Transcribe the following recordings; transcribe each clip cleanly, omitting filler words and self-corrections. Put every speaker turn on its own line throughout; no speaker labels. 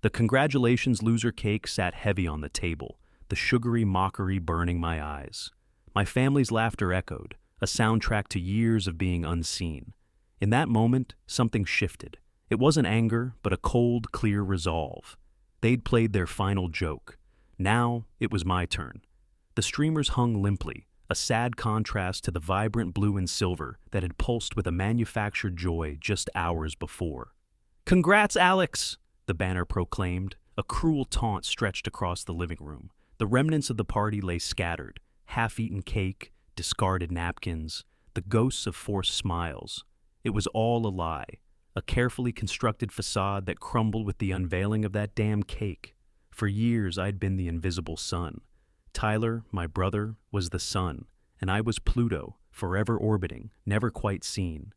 The congratulations loser cake sat heavy on the table, the sugary mockery burning my eyes. My family's laughter echoed, a soundtrack to years of being unseen. In that moment, something shifted. It wasn't anger, but a cold, clear resolve. They'd played their final joke. Now, it was my turn. The streamers hung limply, a sad contrast to the vibrant blue and silver that had pulsed with a manufactured joy just hours before. "Congrats, Alex!" the banner proclaimed. A cruel taunt stretched across the living room. The remnants of the party lay scattered, half-eaten cake, discarded napkins, the ghosts of forced smiles. It was all a lie, a carefully constructed facade that crumbled with the unveiling of that damn cake. For years, I'd been the invisible sun. Tyler, my brother, was the sun, and I was Pluto, forever orbiting, never quite seen.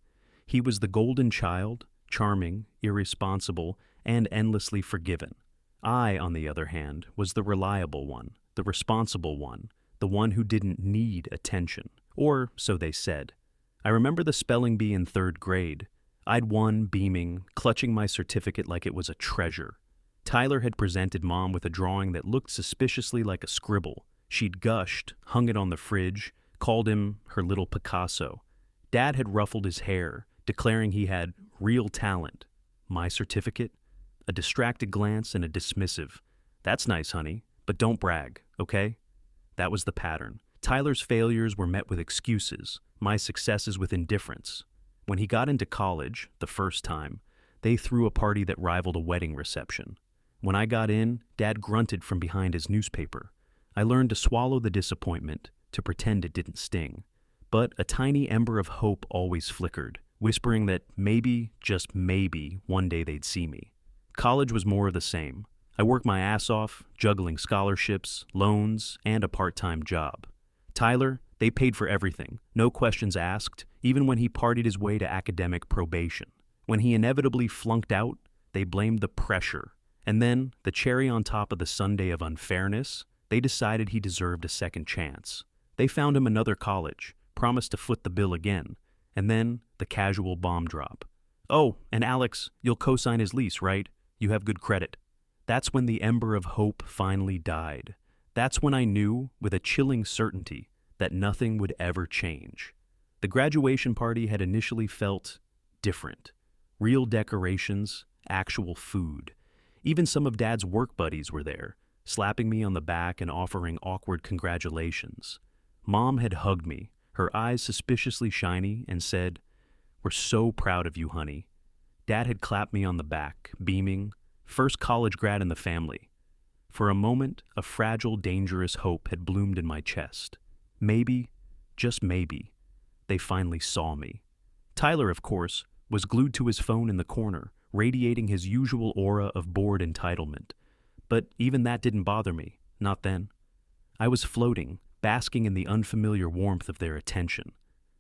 He was the golden child, charming, irresponsible, and endlessly forgiven. I, on the other hand, was the reliable one, the responsible one, the one who didn't need attention, or so they said. I remember the spelling bee in third grade. I'd won, beaming, clutching my certificate like it was a treasure. Tyler had presented Mom with a drawing that looked suspiciously like a scribble. She'd gushed, hung it on the fridge, called him her little Picasso. Dad had ruffled his hair, declaring he had real talent. My certificate? A distracted glance and a dismissive, "That's nice, honey, but don't brag, okay?" That was the pattern. Tyler's failures were met with excuses, my successes with indifference. When he got into college, the first time, they threw a party that rivaled a wedding reception. When I got in, Dad grunted from behind his newspaper. I learned to swallow the disappointment, to pretend it didn't sting. But a tiny ember of hope always flickered, whispering that maybe, just maybe, one day they'd see me. College was more of the same. I worked my ass off, juggling scholarships, loans, and a part-time job. Tyler, they paid for everything, no questions asked, even when he partied his way to academic probation. When he inevitably flunked out, they blamed the pressure. And then, the cherry on top of the sundae of unfairness, they decided he deserved a second chance. They found him another college, promised to foot the bill again, and then the casual bomb drop. "Oh, and Alex, you'll co-sign his lease, right? You have good credit." That's when the ember of hope finally died. That's when I knew, with a chilling certainty, that nothing would ever change. The graduation party had initially felt different. Real decorations, actual food. Even some of Dad's work buddies were there, slapping me on the back and offering awkward congratulations. Mom had hugged me, her eyes suspiciously shiny, and said, "We're so proud of you, honey." Dad had clapped me on the back, beaming, first college grad in the family. For a moment, a fragile, dangerous hope had bloomed in my chest. Maybe, just maybe, they finally saw me. Tyler, of course, was glued to his phone in the corner, radiating his usual aura of bored entitlement. But even that didn't bother me, not then. I was floating, basking in the unfamiliar warmth of their attention.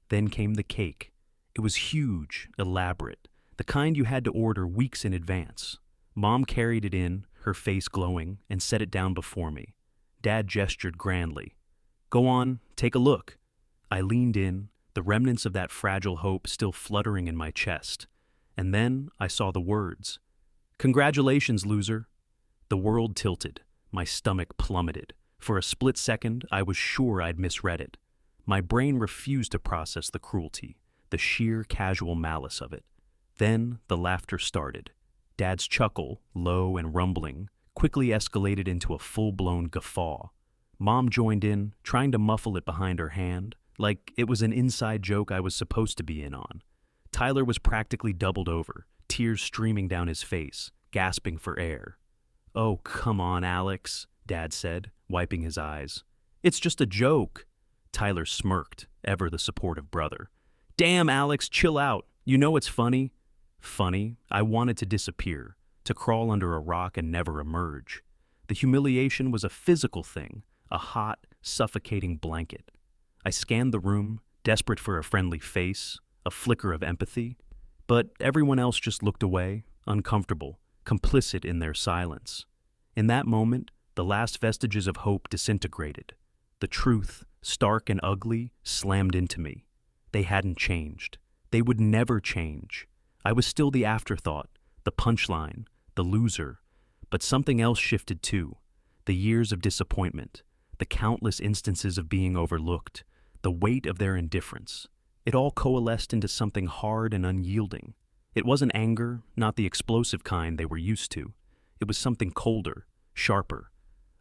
Then came the cake. It was huge, elaborate, the kind you had to order weeks in advance. Mom carried it in, her face glowing, and set it down before me. Dad gestured grandly. "Go on, take a look." I leaned in, the remnants of that fragile hope still fluttering in my chest. And then I saw the words. "Congratulations, loser." The world tilted. My stomach plummeted. For a split second, I was sure I'd misread it. My brain refused to process the cruelty, the sheer casual malice of it. Then the laughter started. Dad's chuckle, low and rumbling, quickly escalated into a full-blown guffaw. Mom joined in, trying to muffle it behind her hand, like it was an inside joke I was supposed to be in on. Tyler was practically doubled over, tears streaming down his face, gasping for air. "Oh, come on, Alex," Dad said, wiping his eyes. "It's just a joke." Tyler smirked, ever the supportive brother. "Damn, Alex, chill out. You know it's funny." Funny, I wanted to disappear, to crawl under a rock and never emerge. The humiliation was a physical thing, a hot, suffocating blanket. I scanned the room, desperate for a friendly face, a flicker of empathy, but everyone else just looked away, uncomfortable, complicit in their silence. In that moment, the last vestiges of hope disintegrated. The truth, stark and ugly, slammed into me. They hadn't changed. They would never change. I was still the afterthought, the punchline, the loser. But something else shifted too. The years of disappointment, the countless instances of being overlooked, the weight of their indifference. It all coalesced into something hard and unyielding. It wasn't anger, not the explosive kind they were used to. It was something colder, sharper,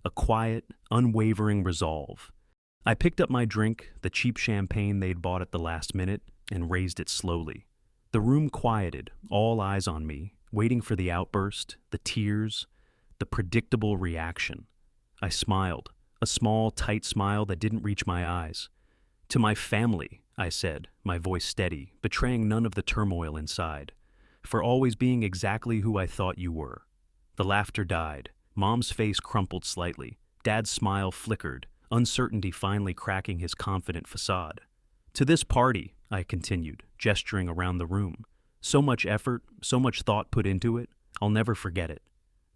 a quiet, unwavering resolve. I picked up my drink, the cheap champagne they'd bought at the last minute, and raised it slowly. The room quieted, all eyes on me, waiting for the outburst, the tears, the predictable reaction. I smiled, a small, tight smile that didn't reach my eyes. "To my family," I said, my voice steady, betraying none of the turmoil inside. "For always being exactly who I thought you were." The laughter died. Mom's face crumpled slightly. Dad's smile flickered, uncertainty finally cracking his confident facade. "To this party," I continued, gesturing around the room. "So much effort, so much thought put into it. I'll never forget it."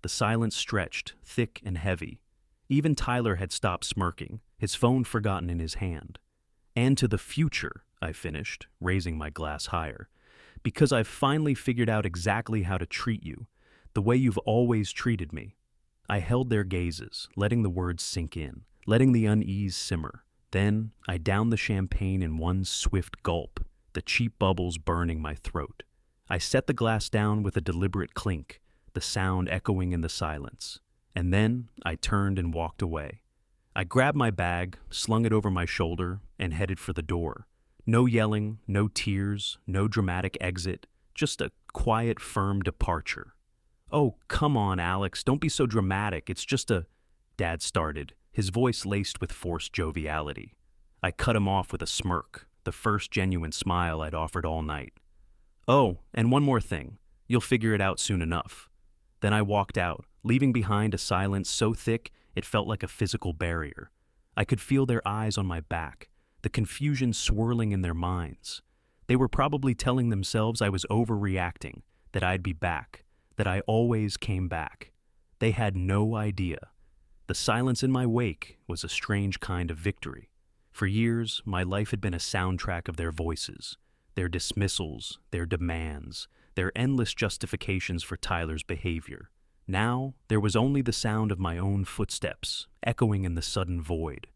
The silence stretched, thick and heavy. Even Tyler had stopped smirking, his phone forgotten in his hand. "And to the future," I finished, raising my glass higher, "because I've finally figured out exactly how to treat you, the way you've always treated me." I held their gazes, letting the words sink in, letting the unease simmer. Then I downed the champagne in one swift gulp, the cheap bubbles burning my throat. I set the glass down with a deliberate clink, the sound echoing in the silence. And then I turned and walked away. I grabbed my bag, slung it over my shoulder, and headed for the door. No yelling, no tears, no dramatic exit, just a quiet, firm departure. "Oh, come on, Alex, don't be so dramatic, it's just a—" Dad started, his voice laced with forced joviality. I cut him off with a smirk, the first genuine smile I'd offered all night. "Oh, and one more thing, you'll figure it out soon enough." Then I walked out, leaving behind a silence so thick it felt like a physical barrier. I could feel their eyes on my back, the confusion swirling in their minds. They were probably telling themselves I was overreacting, that I'd be back, that I always came back. They had no idea. The silence in my wake was a strange kind of victory. For years, my life had been a soundtrack of their voices, their dismissals, their demands, their endless justifications for Tyler's behavior. Now, there was only the sound of my own footsteps, echoing in the sudden void.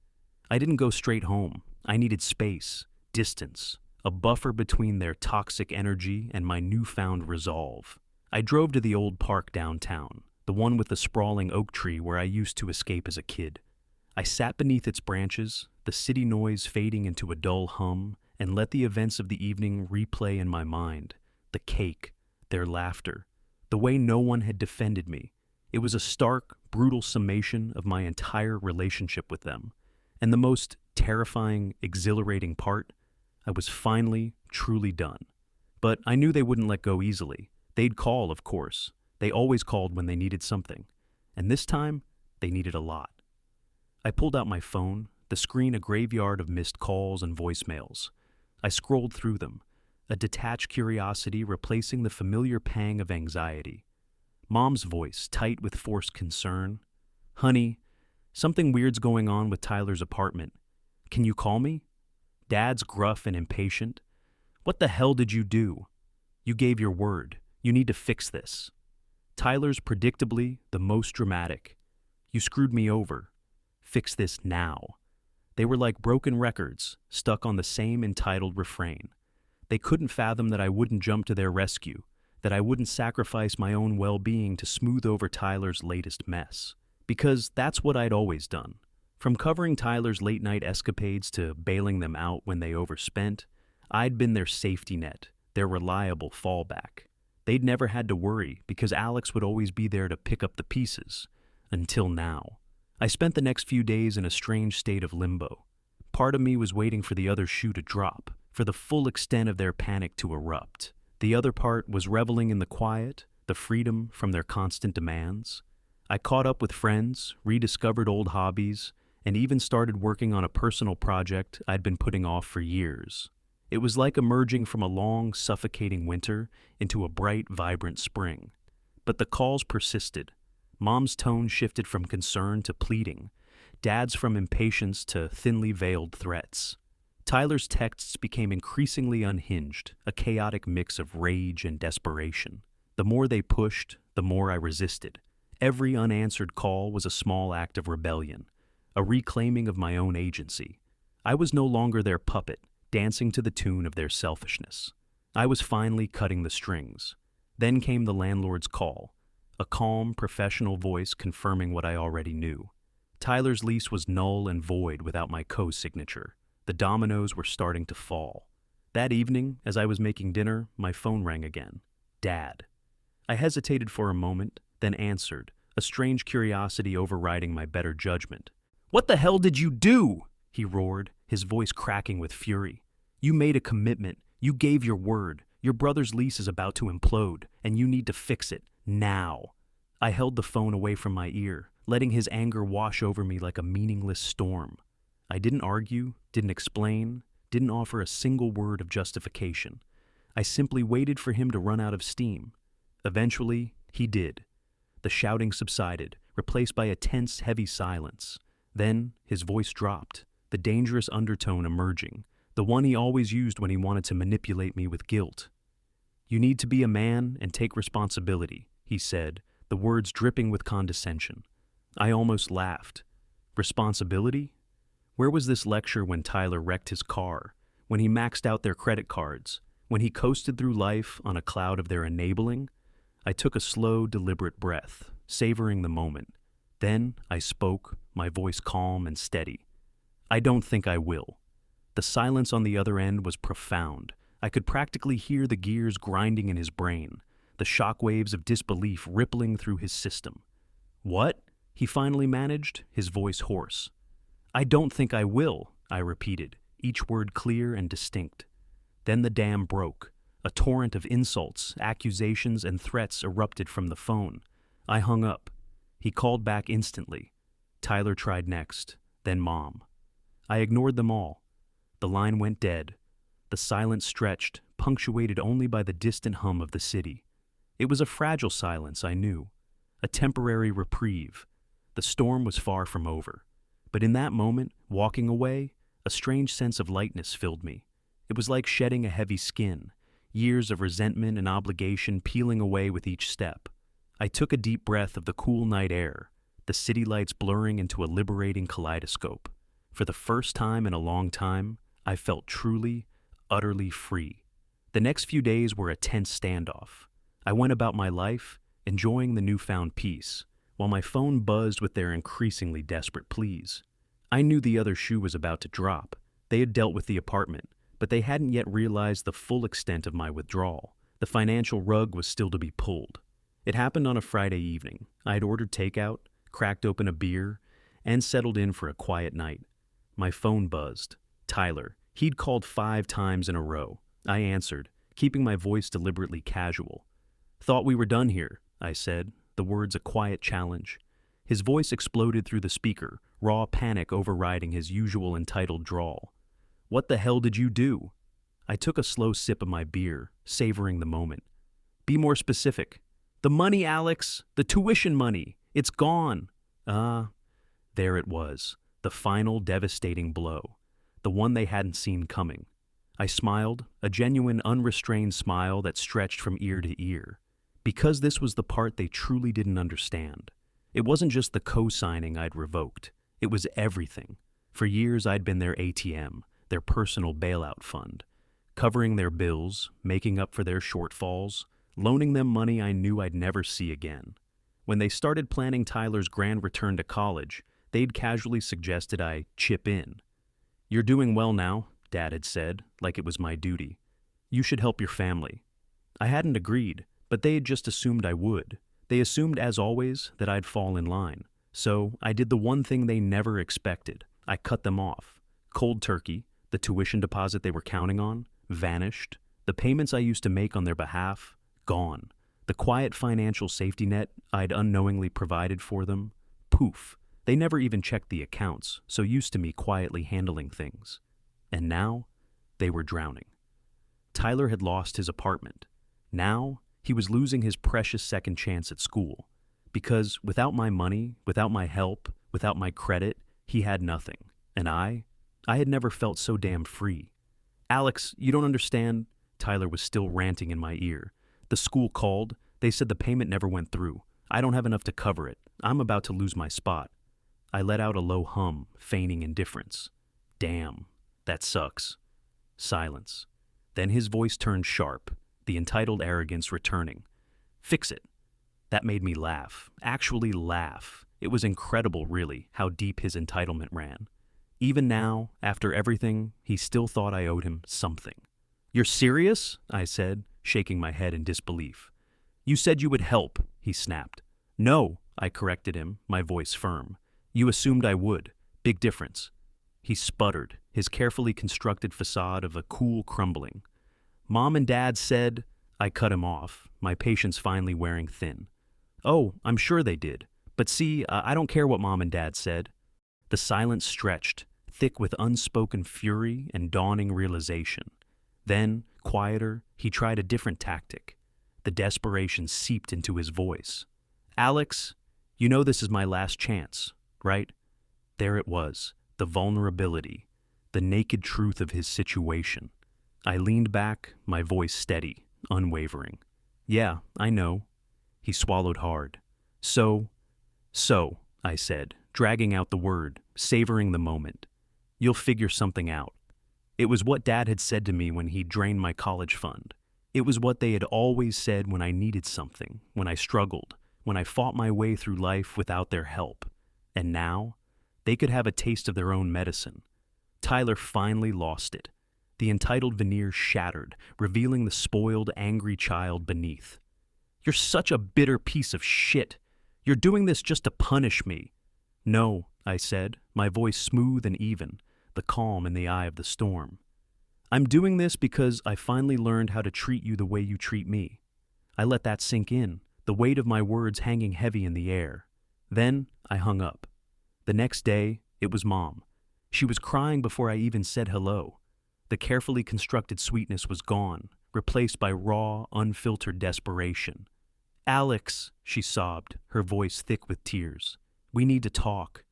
I didn't go straight home. I needed space, distance, a buffer between their toxic energy and my newfound resolve. I drove to the old park downtown, the one with the sprawling oak tree where I used to escape as a kid. I sat beneath its branches, the city noise fading into a dull hum, and let the events of the evening replay in my mind. The cake, their laughter, the way no one had defended me. It was a stark, brutal summation of my entire relationship with them. And the most terrifying, exhilarating part, I was finally, truly done. But I knew they wouldn't let go easily. They'd call, of course. They always called when they needed something. And this time, they needed a lot. I pulled out my phone, the screen a graveyard of missed calls and voicemails. I scrolled through them, a detached curiosity replacing the familiar pang of anxiety. Mom's voice, tight with forced concern. "Honey, something weird's going on with Tyler's apartment. Can you call me?" Dad's gruff and impatient. "What the hell did you do? You gave your word. You need to fix this." Tyler's predictably the most dramatic. "You screwed me over. Fix this now." They were like broken records, stuck on the same entitled refrain. They couldn't fathom that I wouldn't jump to their rescue, that I wouldn't sacrifice my own well-being to smooth over Tyler's latest mess. Because that's what I'd always done. From covering Tyler's late-night escapades to bailing them out when they overspent, I'd been their safety net, their reliable fallback. They'd never had to worry because Alex would always be there to pick up the pieces. Until now. I spent the next few days in a strange state of limbo. Part of me was waiting for the other shoe to drop, for the full extent of their panic to erupt. The other part was reveling in the quiet, the freedom from their constant demands. I caught up with friends, rediscovered old hobbies, and even started working on a personal project I'd been putting off for years. It was like emerging from a long, suffocating winter into a bright, vibrant spring. But the calls persisted. Mom's tone shifted from concern to pleading, Dad's from impatience to thinly veiled threats. Tyler's texts became increasingly unhinged, a chaotic mix of rage and desperation. The more they pushed, the more I resisted. Every unanswered call was a small act of rebellion, a reclaiming of my own agency. I was no longer their puppet, dancing to the tune of their selfishness. I was finally cutting the strings. Then came the landlord's call, a calm, professional voice confirming what I already knew. Tyler's lease was null and void without my co-signature. The dominoes were starting to fall. That evening, as I was making dinner, my phone rang again. Dad. I hesitated for a moment, then answered, a strange curiosity overriding my better judgment. "What the hell did you do?" he roared, his voice cracking with fury. "You made a commitment. You gave your word. Your brother's lease is about to implode, and you need to fix it, now." I held the phone away from my ear, letting his anger wash over me like a meaningless storm. I didn't argue, didn't explain, didn't offer a single word of justification. I simply waited for him to run out of steam. Eventually, he did. The shouting subsided, replaced by a tense, heavy silence. Then, his voice dropped, the dangerous undertone emerging, the one he always used when he wanted to manipulate me with guilt. "You need to be a man and take responsibility," he said, the words dripping with condescension. I almost laughed. Responsibility? Where was this lecture when Tyler wrecked his car, when he maxed out their credit cards, when he coasted through life on a cloud of their enabling? I took a slow, deliberate breath, savoring the moment. Then I spoke, my voice calm and steady. "I don't think I will." The silence on the other end was profound. I could practically hear the gears grinding in his brain, the shockwaves of disbelief rippling through his system. "What?" he finally managed, his voice hoarse. "I don't think I will," I repeated, each word clear and distinct. Then the dam broke. A torrent of insults, accusations, and threats erupted from the phone. I hung up. He called back instantly. Tyler tried next, then Mom. I ignored them all. The line went dead. The silence stretched, punctuated only by the distant hum of the city. It was a fragile silence, I knew. A temporary reprieve. The storm was far from over. But in that moment, walking away, a strange sense of lightness filled me. It was like shedding a heavy skin, years of resentment and obligation peeling away with each step. I took a deep breath of the cool night air, the city lights blurring into a liberating kaleidoscope. For the first time in a long time, I felt truly, utterly free. The next few days were a tense standoff. I went about my life, enjoying the newfound peace, while my phone buzzed with their increasingly desperate pleas. I knew the other shoe was about to drop. They had dealt with the apartment, but they hadn't yet realized the full extent of my withdrawal. The financial rug was still to be pulled. It happened on a Friday evening. I had ordered takeout, cracked open a beer, and settled in for a quiet night. My phone buzzed. Tyler. He'd called 5 times in a row. I answered, keeping my voice deliberately casual. "Thought we were done here," I said, the words a quiet challenge. His voice exploded through the speaker, raw panic overriding his usual entitled drawl. "What the hell did you do?" I took a slow sip of my beer, savoring the moment. "Be more specific." "The money, Alex! The tuition money! It's gone!" There it was, the final devastating blow, the one they hadn't seen coming. I smiled, a genuine, unrestrained smile that stretched from ear to ear. Because this was the part they truly didn't understand. It wasn't just the co-signing I'd revoked. It was everything. For years I'd been their ATM, their personal bailout fund, covering their bills, making up for their shortfalls, loaning them money I knew I'd never see again. When they started planning Tyler's grand return to college, they'd casually suggested I chip in. "You're doing well now," Dad had said, like it was my duty. "You should help your family." I hadn't agreed, but they had just assumed I would. They assumed, as always, that I'd fall in line. So I did the one thing they never expected. I cut them off. Cold turkey, the tuition deposit they were counting on, vanished. The payments I used to make on their behalf, gone. The quiet financial safety net I'd unknowingly provided for them, poof. They never even checked the accounts, so used to me quietly handling things. And now, they were drowning. Tyler had lost his apartment. Now, he was losing his precious second chance at school. Because without my money, without my help, without my credit, he had nothing. And I had never felt so damn free. "Alex, you don't understand." Tyler was still ranting in my ear. "The school called. They said the payment never went through. I don't have enough to cover it. I'm about to lose my spot. I let out a low hum, feigning indifference. Damn, that sucks. Silence. Then his voice turned sharp, the entitled arrogance returning. Fix it. That made me laugh. Actually laugh. It was incredible, really, how deep his entitlement ran. Even now, after everything, he still thought I owed him something. You're serious? I said, shaking my head in disbelief. You said you would help, he snapped. No, I corrected him, my voice firm. You assumed I would. Big difference. He sputtered, his carefully constructed facade of a cool crumbling. Mom and Dad said... I cut him off, my patience finally wearing thin. Oh, I'm sure they did. But see, I don't care what Mom and Dad said. The silence stretched, thick with unspoken fury and dawning realization. Then, quieter, he tried a different tactic. The desperation seeped into his voice. Alex, you know this is my last chance, right? There it was, the vulnerability, the naked truth of his situation. I leaned back, my voice steady, unwavering. Yeah, I know. He swallowed hard. So, I said, dragging out the word, savoring the moment. You'll figure something out. It was what Dad had said to me when he drained my college fund. It was what they had always said when I needed something, when I struggled, when I fought my way through life without their help. And now, they could have a taste of their own medicine. Tyler finally lost it. The entitled veneer shattered, revealing the spoiled, angry child beneath. You're such a bitter piece of shit. You're doing this just to punish me. No, I said, my voice smooth and even, the calm in the eye of the storm. I'm doing this because I finally learned how to treat you the way you treat me. I let that sink in, the weight of my words hanging heavy in the air. Then I hung up. The next day, it was Mom. She was crying before I even said hello. The carefully constructed sweetness was gone, replaced by raw, unfiltered desperation. Alex, she sobbed, her voice thick with tears. We need to talk.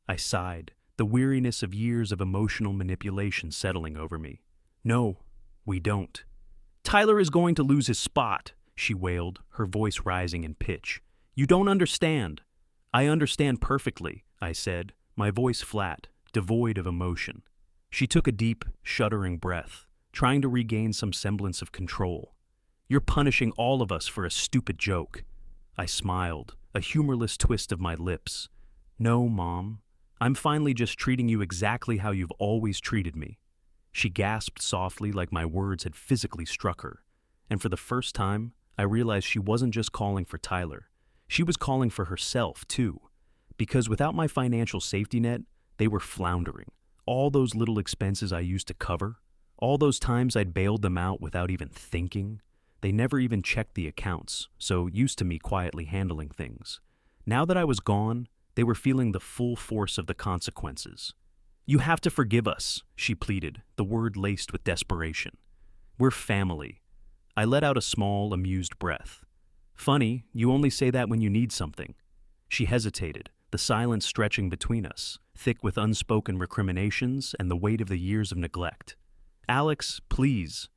I sighed, the weariness of years of emotional manipulation settling over me. No, we don't. Tyler is going to lose his spot, she wailed, her voice rising in pitch. You don't understand. I understand perfectly, I said, my voice flat, devoid of emotion. She took a deep, shuddering breath, trying to regain some semblance of control. You're punishing all of us for a stupid joke. I smiled, a humorless twist of my lips. No, Mom. I'm finally just treating you exactly how you've always treated me. She gasped softly like my words had physically struck her. And for the first time, I realized she wasn't just calling for Tyler. She was calling for herself, too. Because without my financial safety net, they were floundering. All those little expenses I used to cover, all those times I'd bailed them out without even thinking, they never even checked the accounts, so used to me quietly handling things. Now that I was gone, they were feeling the full force of the consequences. You have to forgive us, she pleaded, the word laced with desperation. We're family. I let out a small, amused breath. Funny, you only say that when you need something. She hesitated, the silence stretching between us, thick with unspoken recriminations and the weight of the years of neglect. Alex, please.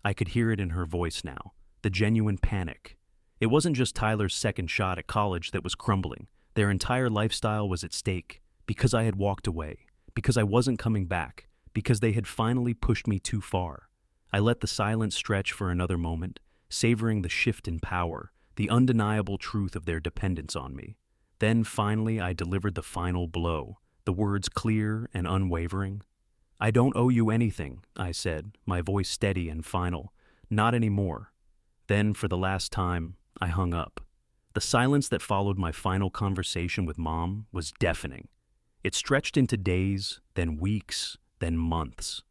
I could hear it in her voice now, the genuine panic. It wasn't just Tyler's second shot at college that was crumbling. Their entire lifestyle was at stake, because I had walked away, because I wasn't coming back, because they had finally pushed me too far. I let the silence stretch for another moment, savoring the shift in power, the undeniable truth of their dependence on me. Then finally I delivered the final blow, the words clear and unwavering. I don't owe you anything, I said, my voice steady and final. Not anymore. Then, for the last time, I hung up. The silence that followed my final conversation with Mom was deafening. It stretched into days, then weeks, then months.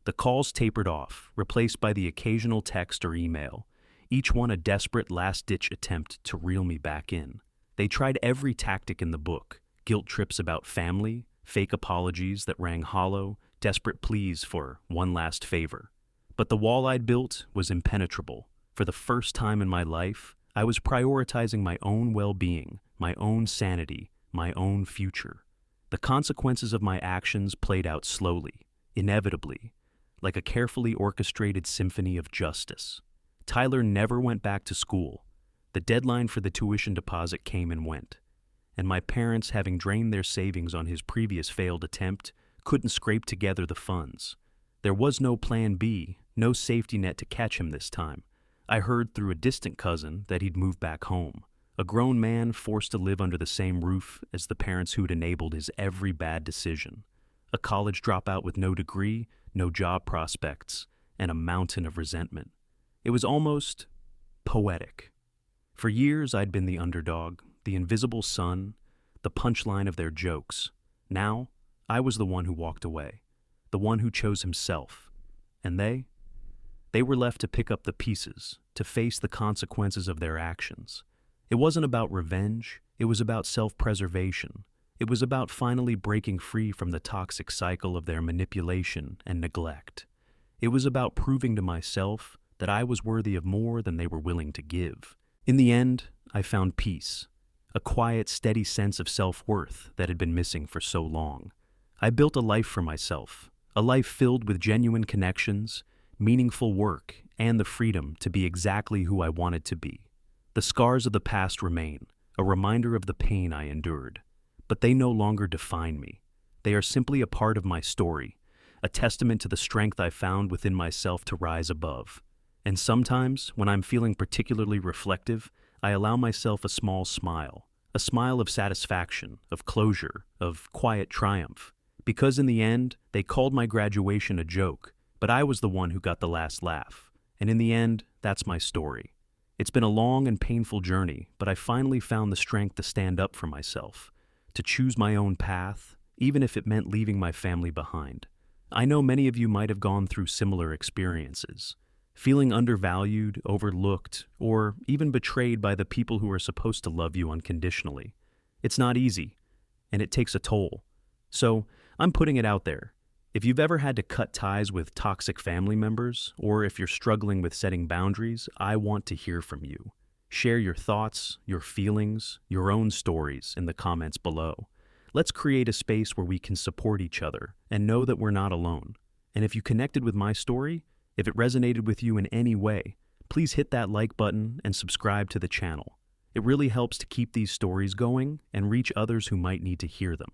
The calls tapered off, replaced by the occasional text or email, each one a desperate last-ditch attempt to reel me back in. They tried every tactic in the book, guilt trips about family, fake apologies that rang hollow, desperate pleas for one last favor. But the wall I'd built was impenetrable. For the first time in my life, I was prioritizing my own well-being, my own sanity, my own future. The consequences of my actions played out slowly, inevitably, like a carefully orchestrated symphony of justice. Tyler never went back to school. The deadline for the tuition deposit came and went, and my parents, having drained their savings on his previous failed attempt, couldn't scrape together the funds. There was no plan B, no safety net to catch him this time. I heard through a distant cousin that he'd moved back home, a grown man forced to live under the same roof as the parents who'd enabled his every bad decision. A college dropout with no degree, no job prospects, and a mountain of resentment. It was almost poetic. For years I'd been the underdog, the invisible son, the punchline of their jokes. Now, I was the one who walked away, the one who chose himself. And they were left to pick up the pieces, to face the consequences of their actions. It wasn't about revenge, it was about self-preservation. It was about finally breaking free from the toxic cycle of their manipulation and neglect. It was about proving to myself that I was worthy of more than they were willing to give. In the end, I found peace, a quiet, steady sense of self-worth that had been missing for so long. I built a life for myself, a life filled with genuine connections, meaningful work, and the freedom to be exactly who I wanted to be. The scars of the past remain, a reminder of the pain I endured. But they no longer define me. They are simply a part of my story, a testament to the strength I found within myself to rise above. And sometimes, when I'm feeling particularly reflective, I allow myself a small smile, a smile of satisfaction, of closure, of quiet triumph. Because in the end, they called my graduation a joke, but I was the one who got the last laugh. And in the end, that's my story. It's been a long and painful journey, but I finally found the strength to stand up for myself, to choose my own path, even if it meant leaving my family behind. I know many of you might have gone through similar experiences, feeling undervalued, overlooked, or even betrayed by the people who are supposed to love you unconditionally. It's not easy, and it takes a toll. So, I'm putting it out there. If you've ever had to cut ties with toxic family members, or if you're struggling with setting boundaries, I want to hear from you. Share your thoughts, your feelings, your own stories in the comments below. Let's create a space where we can support each other and know that we're not alone. And if you connected with my story, if it resonated with you in any way, please hit that like button and subscribe to the channel. It really helps to keep these stories going and reach others who might need to hear them.